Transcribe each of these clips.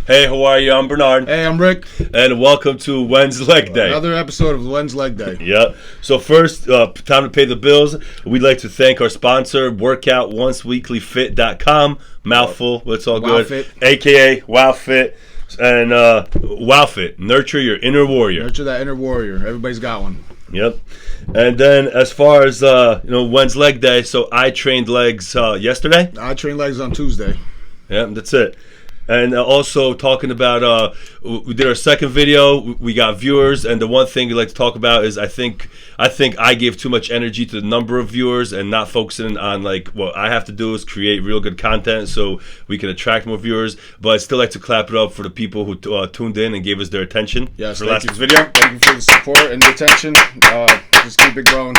Hey, how are you? I'm Bernard. Hey, I'm Rick. And welcome to When's Leg Day. Another episode of When's Leg Day. Yep. So first, time to pay the bills. We'd like to thank our sponsor, WorkoutOnceWeeklyFit.com. Mouthful, but it's all good. WowFit. AKA WowFit. And WowFit, nurture your inner warrior. Nurture that inner warrior. Everybody's got one. Yep. And then as far as, When's Leg Day, so I trained legs yesterday. I train legs on Tuesday. Yeah, that's it. And also talking about, we did our second video. We got viewers, and the one thing we like to talk about is I think I gave too much energy to the number of viewers and not focusing on like what I have to do is create real good content so we can attract more viewers. But I still like to clap it up for the people who tuned in and gave us their attention Yes, for thank last you. week's video. Thank you for the support and the attention. Just keep it growing.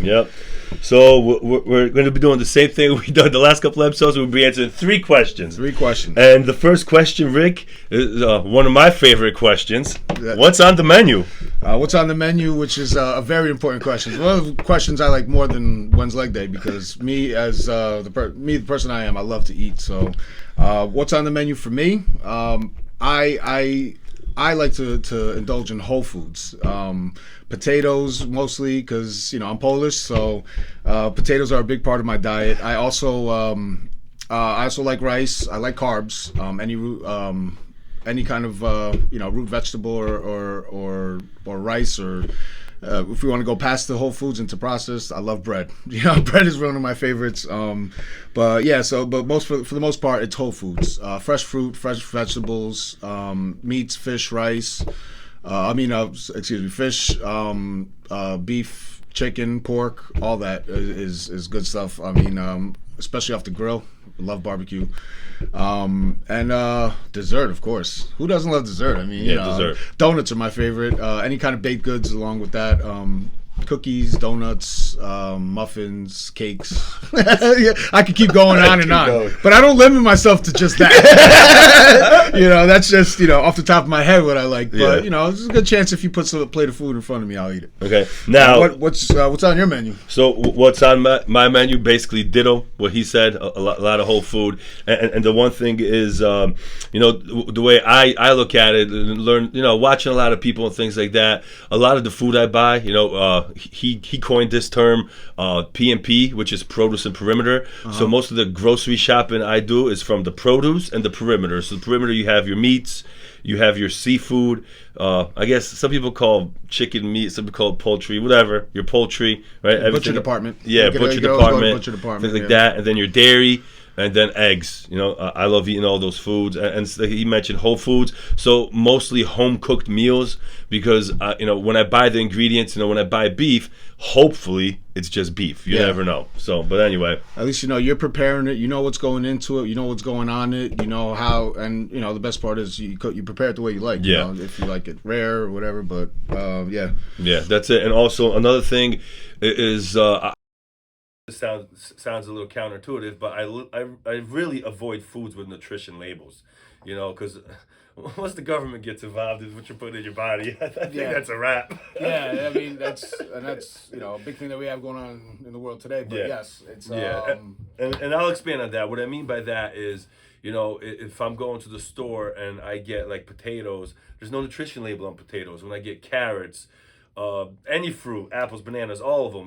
Yep. So we're going to be doing the same thing we've done the last couple episodes. We'll be answering 3 questions. 3 questions. And the first question, Rick, is one of my favorite questions. What's on the menu? What's on the menu, which is a very important question. One of the questions I like more than When's Leg Day because me, as the person I am, I love to eat. So, what's on the menu for me? I like to indulge in whole foods. Potatoes mostly because I'm Polish, so potatoes are a big part of my diet. I also like rice. I like carbs. Any kind of root vegetable or rice or if we want to go past the whole foods into processed, I love bread. Bread is one of my favorites. But for the most part, it's whole foods, fresh fruit, fresh vegetables, meats, fish, rice. Fish, beef, chicken, pork, all that is good stuff. Especially off the grill. Love barbecue. And dessert, of course. Who doesn't love dessert? Dessert. Donuts are my favorite. Any kind of baked goods along with that. Cookies, donuts, muffins, cakes. Yeah, I could keep going on and on. But I don't limit myself to just that. That's just, off the top of my head what I like. But, there's a good chance if you put a plate of food in front of me, I'll eat it. Okay. Now, what's on your menu? So what's on my menu, basically ditto what he said, a lot of whole food. And the one thing is, the way I look at it and learn, watching a lot of people and things like that, a lot of the food I buy, he coined this term P&P, which is produce and perimeter. So most of the grocery shopping I do is from the produce and the perimeter. So the perimeter, you have your meats, you have your seafood. I guess some people call chicken meat, some people call it poultry, whatever. Your poultry, right? Butcher department. Yeah, butcher department, things like that. And then your dairy. And then eggs. I love eating all those foods. And he mentioned whole foods, so mostly home cooked meals. Because when I buy the ingredients, when I buy beef, hopefully it's just beef. You never know. So, but anyway, at least you're preparing it. You know what's going into it. You know what's going on it. You know how, and the best part is you prepare it the way you like. Yeah. If you like it rare or whatever. But yeah. Yeah, that's it. And also another thing is. Sounds a little counterintuitive, but I really avoid foods with nutrition labels, because once the government gets involved in what you're putting in your body, I think that's a wrap. Yeah, that's a big thing that we have going on in the world today. But yes, it's and I'll expand on that. What I mean by that is, if I'm going to the store and I get like potatoes, there's no nutrition label on potatoes. When I get carrots, any fruit, apples, bananas, all of them,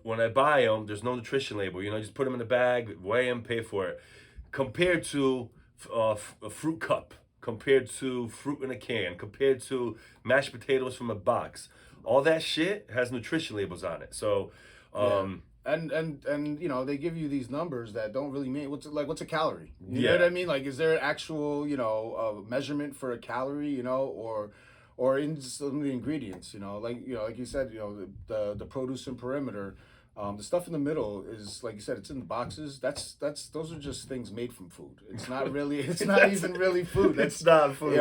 when I buy them, there's no nutrition label. Just put them in a bag, weigh them, pay for it. Compared to a fruit cup, compared to fruit in a can, compared to mashed potatoes from a box, all that shit has nutrition labels on it. So, and they give you these numbers that don't really mean what's a calorie. You know what I mean? Like, is there an actual measurement for a calorie? Or in some of the ingredients, like you said, the produce and perimeter, the stuff in the middle is, like you said, it's in the boxes. Those are just things made from food. It's not really. It's not even really food. It's not food.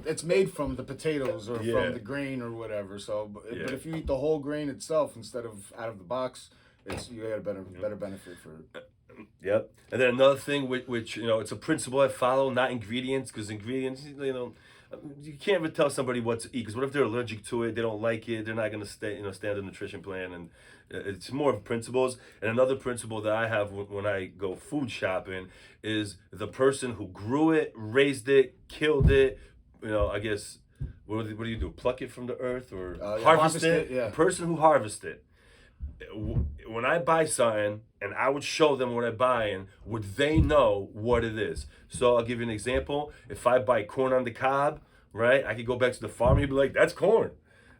It's made from the potatoes or from the grain or whatever. So, but if you eat the whole grain itself instead of out of the box, you get a better benefit for it. Yep. And then another thing, which it's a principle I follow, not ingredients, because ingredients, you can't really tell somebody what to eat, because what if they're allergic to it? They don't like it. They're not going to stand the nutrition plan, and it's more of principles. And another principle that I have when I go food shopping is the person who grew it, raised it, killed it. I guess what do you do? Pluck it from the earth or harvest it? Yeah. The person who harvested it. When I buy something and I would show them what I'm buying, would they know what it is? So I'll give you an example. If I buy corn on the cob, right, I could go back to the farmer. He'd be like, "That's corn."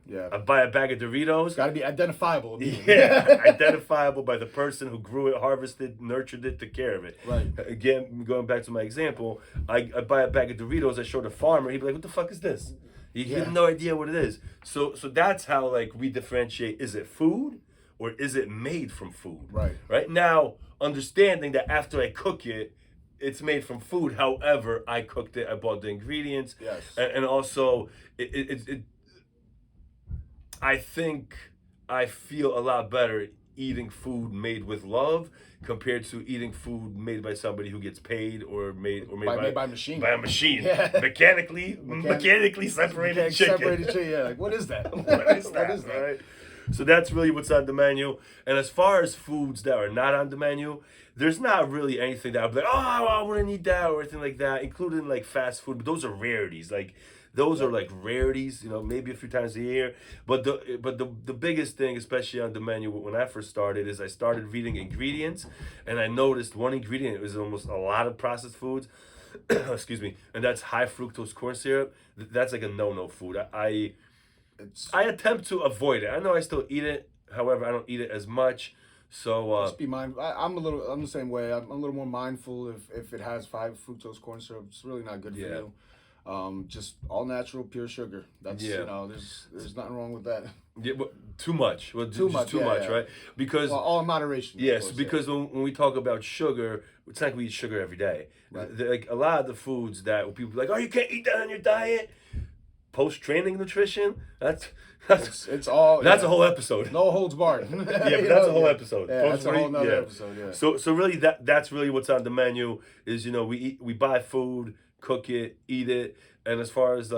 Yeah. I buy a bag of Doritos. Got to be identifiable. Yeah, identifiable by the person who grew it, harvested, nurtured it, took care of it. Right. Again, going back to my example, I buy a bag of Doritos. I show the farmer. He'd be like, "What the fuck is this?" He had no idea what it is. So that's how we differentiate. Is it food? Or is it made from food? Right. Right now, understanding that after I cook it, it's made from food. However, I cooked it. I bought the ingredients. Yes. And also, I think I feel a lot better eating food made with love compared to eating food made by somebody who gets paid or made by machine. By a machine. Yeah. Mechanically separated chicken. Separated chicken. Yeah. Like, what is that? What is that? Right? So that's really what's on the menu. And as far as foods that are not on the menu, there's not really anything that I'll be like, oh, I wouldn't eat that or anything like that, including fast food. But those are rarities. Those are rarities, maybe a few times a year. But the biggest thing, especially on the menu when I first started, is I started reading ingredients, and I noticed one ingredient was almost a lot of processed foods. Excuse me, and that's high fructose corn syrup. That's a no-no food. I attempt to avoid it. I know I still eat it. However, I don't eat it as much. So just be mindful. I'm the same way. I'm a little more mindful if it has 5 fructose corn syrup. It's really not good for you. Just all natural, pure sugar. That's there's nothing wrong with that. Yeah, but too much. Well, too much, right? Because all in moderation. Yes, course, because when we talk about sugar, it's not like we eat sugar every day. Right. A lot of the foods that people are like, oh, you can't eat that on your diet. Post-training nutrition, that's it's all that's a whole episode. No holds barred. Yeah, but that's a whole episode. Yeah, that's a whole nother episode. Yeah. So really that's really what's on the menu is we buy food, cook it, eat it, and as far as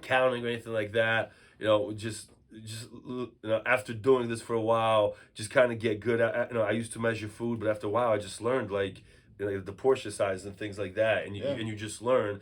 counting or anything like that, just after doing this for a while, just kind of get good at. I used to measure food, but after a while, I just learned the portion size and things like that, and you just learn.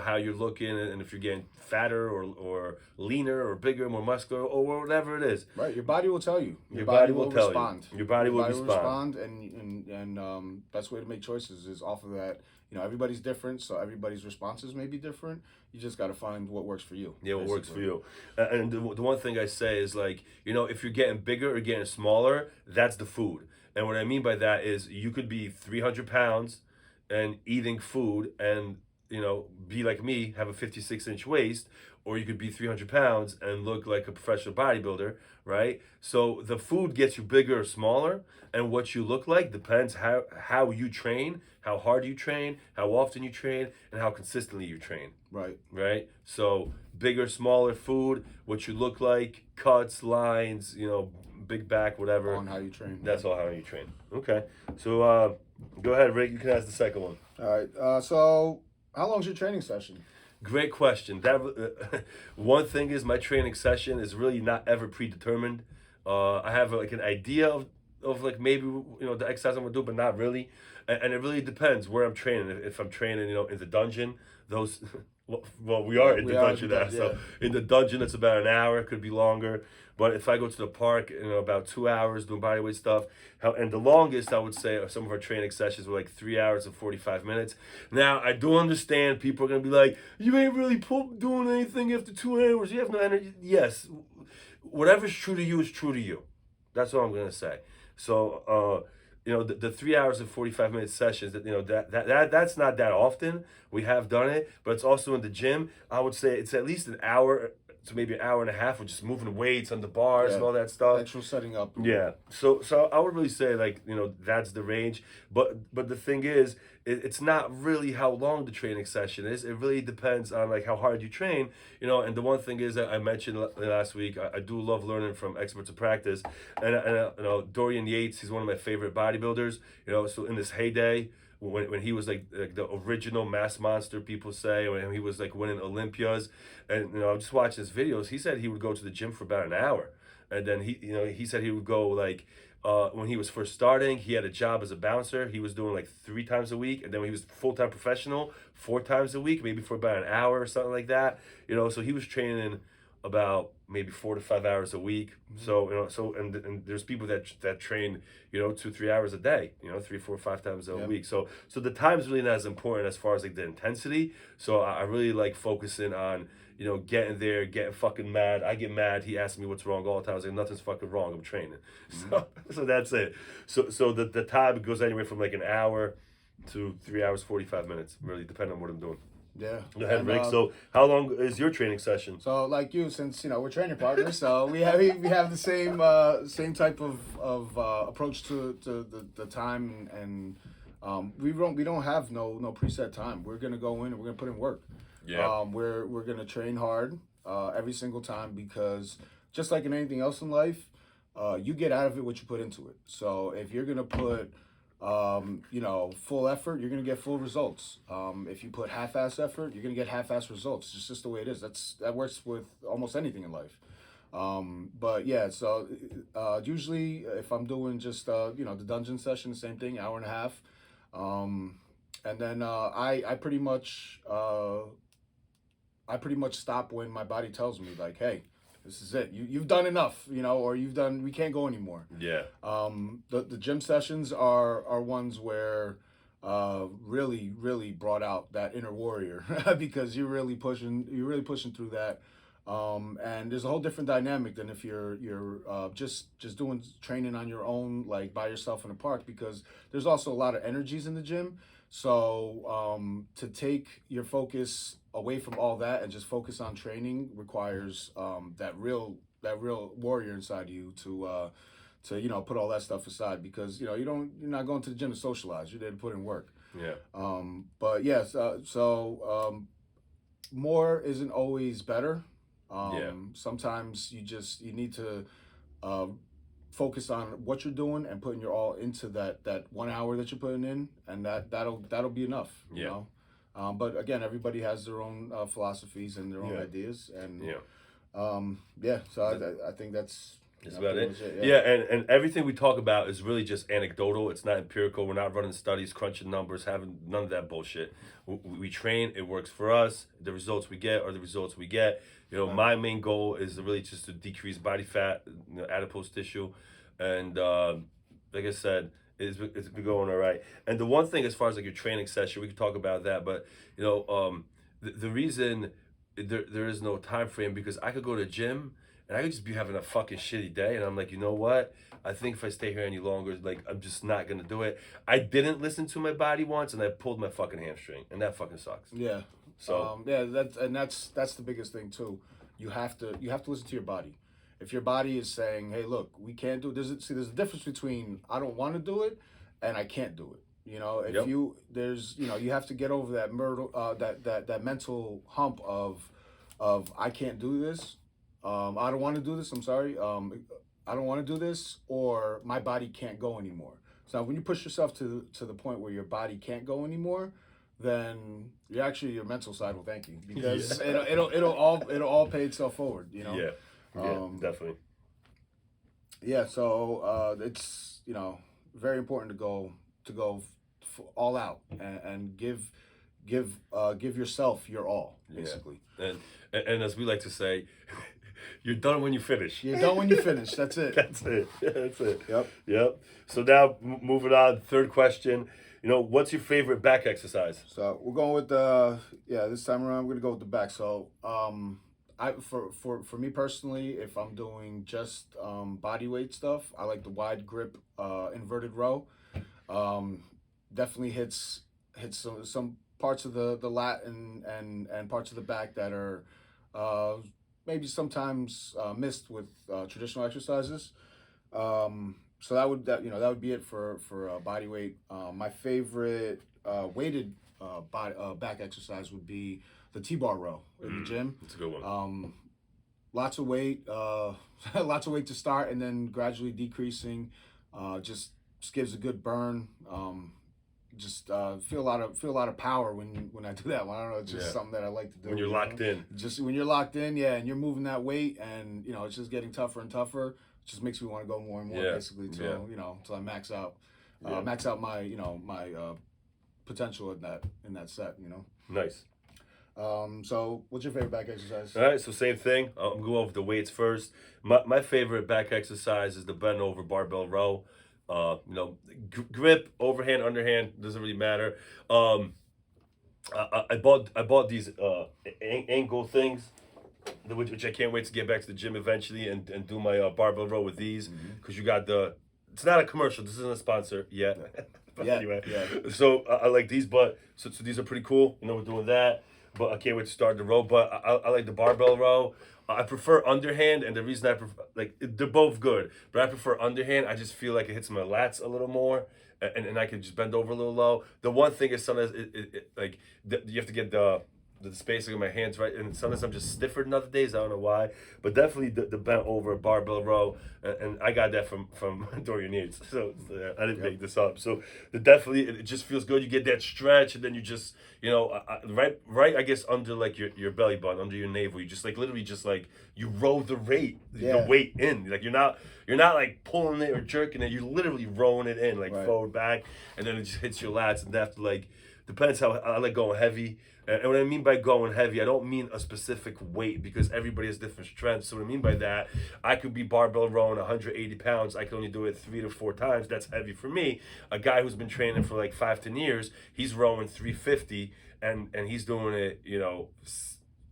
How you're looking, and if you're getting fatter or leaner or bigger, more muscular, or whatever it is. Right, your body will tell you. Your body will respond. Your body will respond, and best way to make choices is off of that. Everybody's different, so everybody's responses may be different. You just got to find what works for you. Yeah, what works for you. And the one thing I say is if you're getting bigger or getting smaller, that's the food. And what I mean by that is you could be 300 pounds and eating food and be like me, have a 56-inch waist, or you could be 300 pounds and look like a professional bodybuilder, right? So the food gets you bigger or smaller, and what you look like depends how you train, how hard you train, how often you train, and how consistently you train. Right. Right? So bigger, smaller food, what you look like, cuts, lines, big back, whatever. On how you train. That's all how you train. Okay. So go ahead, Rick. You can ask the second one. All right. So how long is your training session? Great question. That one thing is my training session is really not ever predetermined. I have an idea of maybe the exercise I'm gonna do, but not really. And it really depends where I'm training. If I'm training, in the dungeon, those. Well, we are in the dungeon now. So in the dungeon, it's about an hour. It could be longer. But if I go to the park, about 2 hours doing bodyweight stuff, and the longest I would say some of our training sessions were 3 hours and 45 minutes. Now I do understand people are gonna be like, you ain't really doing anything after 2 hours. You have no energy. Yes, whatever's true to you is true to you. That's all I'm gonna say. So. The 3 hours and 45 minute sessions that's not that often. We have done it, but it's also in the gym. I would say it's at least an hour to maybe an hour and a half of just moving weights on the bars and all that stuff. Actual setting up. Yeah. So I would really say that's the range. But the thing is, it's not really how long the training session is. It really depends on how hard you train. And the one thing is that I mentioned last week, I do love learning from experts of practice. And Dorian Yates, he's one of my favorite bodybuilders. So in his heyday, when he was like the original mass monster, people say, when he was like winning Olympias, and I'm just watching his videos. He said he would go to the gym for about an hour, and then he said he would go like. When he was first starting, he had a job as a bouncer. He was doing like 3 times a week, and then when he was full-time professional, 4 times a week, maybe for about an hour or something like that. So he was training about maybe 4 to 5 hours a week. So and there's people that train 2-3 hours a day, 3, 4, 5 times a week. So the time's really not as important as far as like the intensity. So I really like focusing on getting there, getting fucking mad. I get mad. He asks me what's wrong all the time. I was like, nothing's fucking wrong. I'm training. So that's it. So the time goes anywhere from like an hour to 3 hours 45 minutes, really depending on what I'm doing. Yeah. Go ahead, Rick. So how long is your training session? So like you, since we're training partners, so we have the same type of approach to the time, and we don't have no preset time. We're gonna go in and we're gonna put in work. Yeah. We're gonna train hard every single time, because just like in anything else in life, you get out of it what you put into it. So if you're gonna put full effort, you're gonna get full results. If you put half-ass effort, you're gonna get half-ass results. It's just the way it is. That works with almost anything in life. But yeah, so usually if I'm doing just the dungeon session, the same thing, hour and a half, and then I pretty much stop when my body tells me like, hey, this is it. You've done enough, or we can't go anymore. Yeah. The gym sessions are ones where really, really brought out that inner warrior because you're really pushing through that. And there's a whole different dynamic than if you're just doing training on your own, like by yourself in a park, because there's also a lot of energies in the gym. So to take your focus away from all that and just focus on training requires that real warrior inside you to put all that stuff aside, because you're not going to the gym to socialize. You're there to put in work. Yeah. But yes, so more isn't always better. Sometimes you need to focus on what you're doing and putting your all into that 1 hour that you're putting in, and that'll be enough. You know. But again, everybody has their own philosophies and their own ideas, and so I think that's about it. Yeah, and everything we talk about is really just anecdotal. It's not empirical. We're not running studies, crunching numbers, having none of that bullshit. We train. It works for us. The results we get are the results we get. My main goal is really just to decrease body fat, adipose tissue, and like I said, it's been going all right. And the one thing, as far as like your training session, we could talk about that, but the reason there is no time frame, because I could go to the gym and I could just be having a fucking shitty day, and I'm like, you know what? I think if I stay here any longer, like, I'm just not gonna do it. I didn't listen to my body once, and I pulled my fucking hamstring, and that fucking sucks. Yeah. So that's the biggest thing too. You have to listen to your body. If your body is saying, "Hey, look, we can't do this," there's a difference between I don't want to do it and I can't do it. If you have to get over that mental hump of I can't do this. I don't want to do this. I'm sorry. I don't want to do this, or my body can't go anymore. So when you push yourself to the point where your body can't go anymore, then your mental side will thank you, because it'll all pay itself forward. Yeah, definitely. Yeah, so it's very important to go all out and give yourself your all, basically. Yeah. And as we like to say, you're done when you finish. You're done when you finish. That's it. That's it. That's it. Yep. So now moving on, third question. What's your favorite back exercise? So we're going with this time around we're gonna go with the back. So for me personally, if I'm doing just body weight stuff, I like the wide grip inverted row. Definitely hits some parts of the lat and parts of the back that are maybe sometimes missed with traditional exercises. So that would be it for body weight. My favorite weighted back exercise would be the T-bar row in the gym. That's a good one. Lots of weight to start, and then gradually decreasing. Just gives a good burn. just feel a lot of power when I do that one. I don't know, it's just something that I like to do. When you're locked in. Just when you're locked in, yeah, and you're moving that weight, and it's just getting tougher and tougher. It just makes me want to go more and more, basically, till till I max out, max out my my potential in that set. Nice. So what's your favorite back exercise? All right, so same thing. I'm going over the weights first. My favorite back exercise is the bend over barbell row. Grip, overhand, underhand, doesn't really matter. I bought these angle things, which I can't wait to get back to the gym eventually and do my barbell row with these, because you got it's not a commercial. This isn't a sponsor yet. But anyway, so I like these, but so these are pretty cool. We're doing that. But I can't wait to start the row. But I like the barbell row. I prefer underhand, and the reason I prefer, they're both good, but I prefer underhand. I just feel like it hits my lats a little more, and I can just bend over a little low. The one thing is sometimes you have to get the spacing of my hands right, and sometimes I'm just stiffer than other days. I don't know why, but definitely the bent over barbell row, and I got that from Dorian Yates, so I didn't make this up. So definitely it just feels good. You get that stretch, and then you just right I guess under like your belly button, under your navel, you just literally just you roll the weight in, like you're not like pulling it or jerking it, you're literally rolling it in forward back, and then it just hits your lats, and after depends how I like going heavy. And what I mean by going heavy, I don't mean a specific weight, because everybody has different strengths. So what I mean by that, I could be barbell rowing 180 pounds. I can only do it 3 to 4 times. That's heavy for me. A guy who's been training for 5-10 years, he's rowing 350, and he's doing it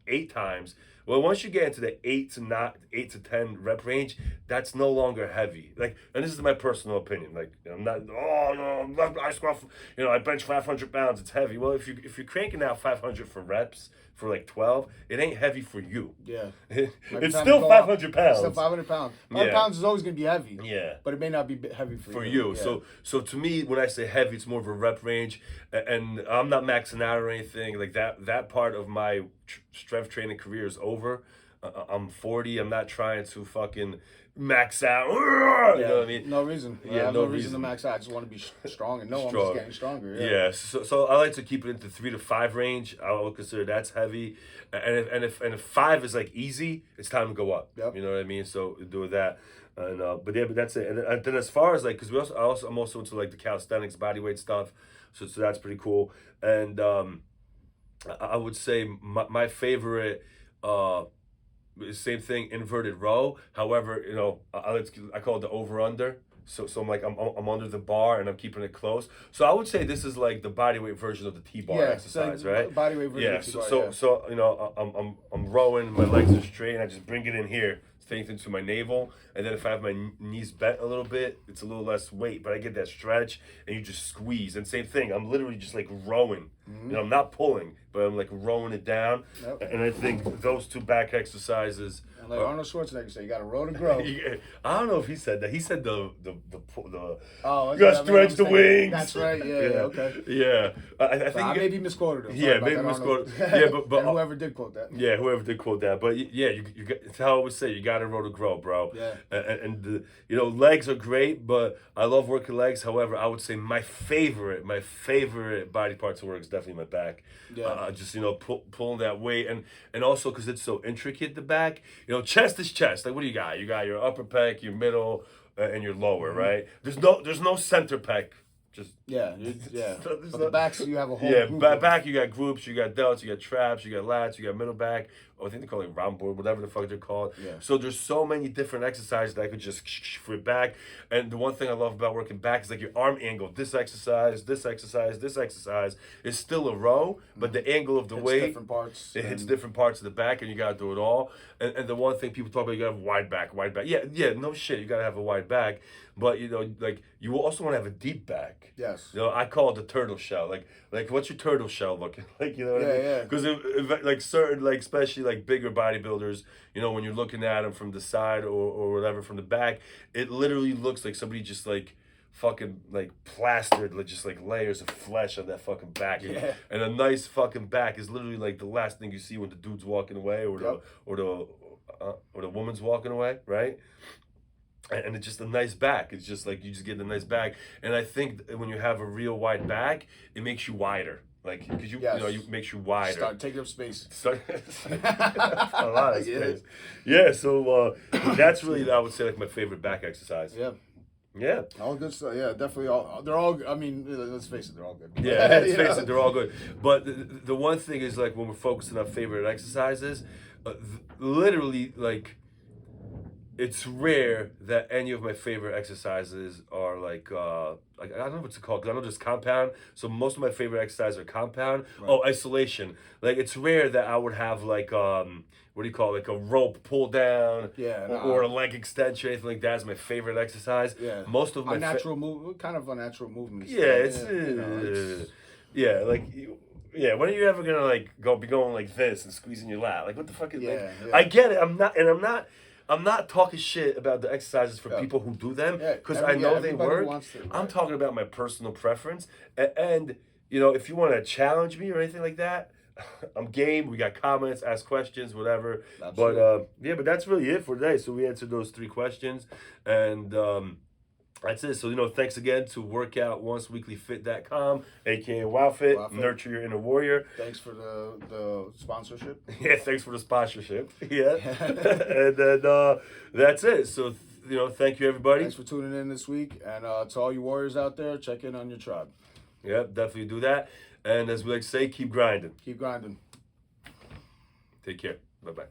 8 times. Well, once you get into the 8 to 10 rep range, that's no longer heavy. And this is my personal opinion. I'm not. Oh no, I squat. I bench 500 pounds. It's heavy. Well, if you're cranking out 500 for reps for 12, it ain't heavy for you. Yeah. It's still 500 pounds. It's still 500 pounds. 500 pounds is always gonna be heavy. Yeah. But it may not be heavy for you. Yeah. So to me, when I say heavy, it's more of a rep range, and I'm not maxing out or anything like that. That part of my strength training career is over. I'm 40. I'm not trying to fucking max out. You know what I mean? No reason. I have no reason to max out. I just want to be strong and I'm just getting stronger. Yeah. So I like to keep it into 3 to 5 range. I would consider that's heavy. And if 5 is easy, it's time to go up. Yep. You know what I mean? So do that. And but that's it. And then as far as because I'm also into the calisthenics bodyweight stuff. So that's pretty cool. And I would say my favorite. Same thing, inverted row. However, I call it the over under. So I'm under the bar and I'm keeping it close. So I would say this is the bodyweight version of the T-bar exercise, right? Bodyweight version of the T-bar. So I'm rowing, my legs are straight, and I just bring it in here, straight into my navel, and then if I have my knees bent a little bit, it's a little less weight, but I get that stretch, and you just squeeze. And same thing, I'm literally just rowing. I'm not pulling, but I'm rowing it down. Yep. And I think those 2 back exercises. And Arnold Schwarzenegger said, you got to row to grow. I don't know if he said that. He said the you got to stretch the wings. That's right. Yeah. Okay. Yeah. I think I maybe misquoted him. Yeah, maybe misquoted. Yeah, but and whoever did quote that. Yeah, whoever did quote that. But yeah, you got. It's how I always say, you got to row to grow, bro. Yeah. And legs are great, but I love working legs. However, I would say my favorite body part to work is definitely my back. Yeah. Just pulling that weight, and also because it's so intricate, the back. Chest is chest. What do you got? You got your upper pec, your middle, and your lower, right? There's no center pec. Just yeah. But the backs, you have a whole group back you got groups, you got delts, you got traps, you got lats, you got middle back. I think they call it round board, whatever the fuck they're called. Yeah. So there's so many different exercises that I could just for back. And the one thing I love about working back is your arm angle. This exercise is still a row, but the angle of the weight, different parts. It hits different parts of the back, and you gotta do it all. And the one thing people talk about, you gotta have wide back. Yeah, no shit, you gotta have a wide back. But you also want to have a deep back. Yes. I call it the turtle shell. What's your turtle shell looking like? You know what I mean? Yeah. Because certain especially bigger bodybuilders, when you're looking at them from the side or whatever from the back, it literally looks like somebody just fucking plastered just layers of flesh on that fucking back. Yeah. And a nice fucking back is literally the last thing you see when the dude's walking away or the woman's walking away, right? and it's just a nice back. It's just like you just get a nice back, and I think when you have a real wide back, it makes you wider. Like because you know you makes you wider. Start taking up space. A lot of space. Yeah. So that's really I would say like my favorite back exercise. Yeah. Yeah. All good stuff. Yeah, definitely. They're all. I mean, let's face it, they're all good. Yeah, let's face it, they're all good. But the one thing is like when we're focusing on favorite exercises, literally like it's rare that any of my favorite exercises are like I don't know what to call because I know there's compound. So most of my favorite exercises are compound. Right. Oh, isolation. Like it's rare that I would have like what do you call it? Like a rope pull down, or a leg extension, anything like that is my favorite exercise. Yeah, most of my unnatural kind of unnatural movements. Yeah, yeah. When are you ever gonna like be going like this and squeezing your lat? Like what the fuck is? I get it. I'm not talking shit about the exercises for people who do them because I know they work. I'm talking about my personal preference, and you know, if you want to challenge me or anything like that, I'm game. We got comments, ask questions, whatever. Absolutely. But but that's really it for today. So we answered those 3 questions, and that's it. So, you know, thanks again to workoutonceweeklyfit.com, aka WowFit. Nurture your inner warrior. Thanks for the sponsorship. Yeah, thanks for the sponsorship. Yeah. And then that's it. So, you know, thank you, everybody. Thanks for tuning in this week. And to all you warriors out there, check in on your tribe. Yeah, definitely do that. And as we like to say, keep grinding. Keep grinding. Take care. Bye-bye.